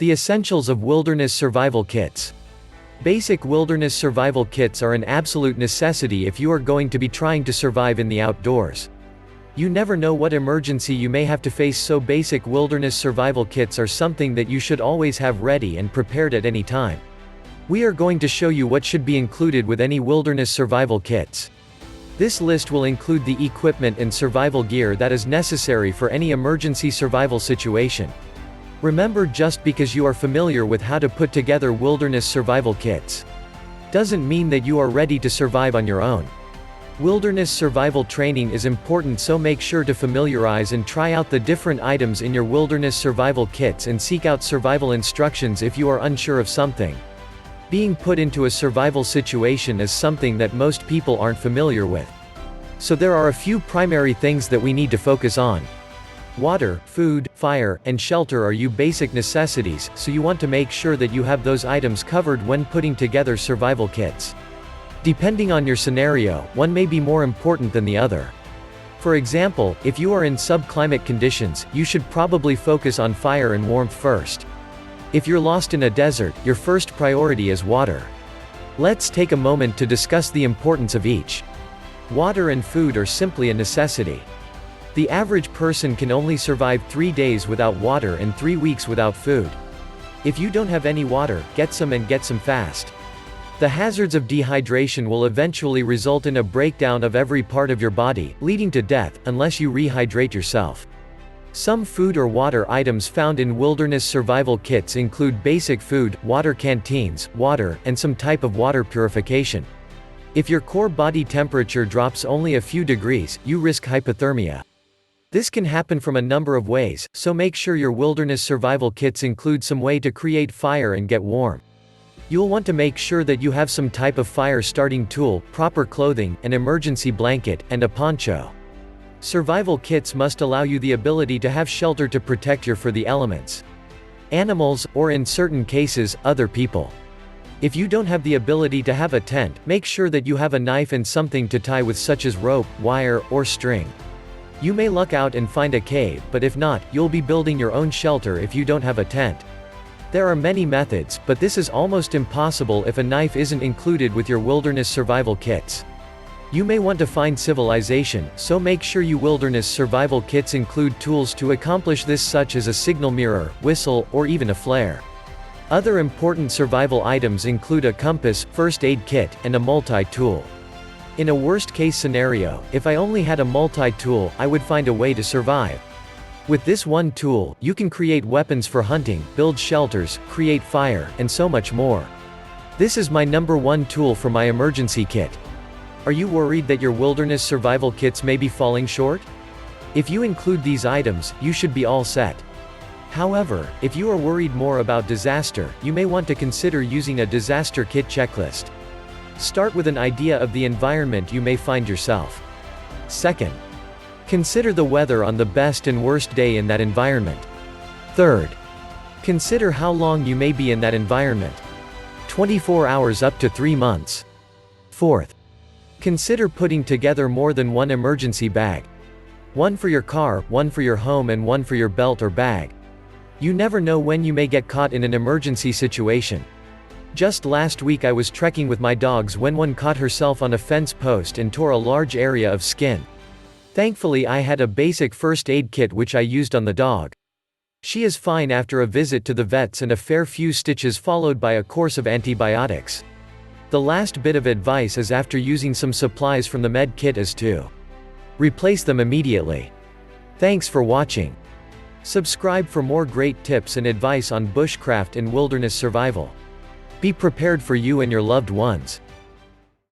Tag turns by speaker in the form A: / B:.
A: The essentials of wilderness survival kits. Basic wilderness survival kits are an absolute necessity if you are going to be trying to survive in the outdoors. You never know what emergency you may have to face, so basic wilderness survival kits are something that you should always have ready and prepared at any time. We are going to show you what should be included with any wilderness survival kits. This list will include the equipment and survival gear that is necessary for any emergency survival situation. Remember, just because you are familiar with how to put together wilderness survival kits doesn't mean that you are ready to survive on your own. Wilderness survival training is important, so make sure to familiarize and try out the different items in your wilderness survival kits and seek out survival instructions if you are unsure of something. Being put into a survival situation is something that most people aren't familiar with. So there are a few primary things that we need to focus on. Water, food, fire, and shelter are your basic necessities, so you want to make sure that you have those items covered when putting together survival kits. Depending on your scenario, one may be more important than the other. For example, if you are in subclimate conditions, you should probably focus on fire and warmth first. If you're lost in a desert, your first priority is water. Let's take a moment to discuss the importance of each. Water and food are simply a necessity. The average person can only survive 3 days without water and 3 weeks without food. If you don't have any water, get some, and get some fast. The hazards of dehydration will eventually result in a breakdown of every part of your body, leading to death, unless you rehydrate yourself. Some food or water items found in wilderness survival kits include basic food, water canteens, water, and some type of water purification. If your core body temperature drops only a few degrees, you risk hypothermia. This can happen from a number of ways, so make sure your wilderness survival kits include some way to create fire and get warm. You'll want to make sure that you have some type of fire starting tool, proper clothing, an emergency blanket, and a poncho. Survival kits must allow you the ability to have shelter to protect you from the elements, animals, or in certain cases, other people. If you don't have the ability to have a tent, make sure that you have a knife and something to tie with, such as rope, wire, or string. You may luck out and find a cave, but if not, you'll be building your own shelter if you don't have a tent. There are many methods, but this is almost impossible if a knife isn't included with your wilderness survival kits. You may want to find civilization, so make sure your wilderness survival kits include tools to accomplish this, such as a signal mirror, whistle, or even a flare. Other important survival items include a compass, first aid kit, and a multi-tool. In a worst-case scenario, if I only had a multi-tool, I would find a way to survive. With this one tool, you can create weapons for hunting, build shelters, create fire, and so much more. This is my number one tool for my emergency kit. Are you worried that your wilderness survival kits may be falling short? If you include these items, you should be all set. However, if you are worried more about disaster, you may want to consider using a disaster kit checklist. Start with an idea of the environment you may find yourself. Second, consider the weather on the best and worst day in that environment. Third, consider how long you may be in that environment. 24 hours up to 3 months. Fourth, consider putting together more than one emergency bag. One for your car, one for your home, and one for your belt or bag. You never know when you may get caught in an emergency situation. Just last week I was trekking with my dogs when one caught herself on a fence post and tore a large area of skin. Thankfully I had a basic first aid kit which I used on the dog. She is fine after a visit to the vets and a fair few stitches followed by a course of antibiotics. The last bit of advice is, after using some supplies from the med kit, is to replace them immediately. Thanks for watching. Subscribe for more great tips and advice on bushcraft and wilderness survival. Be prepared for you and your loved ones.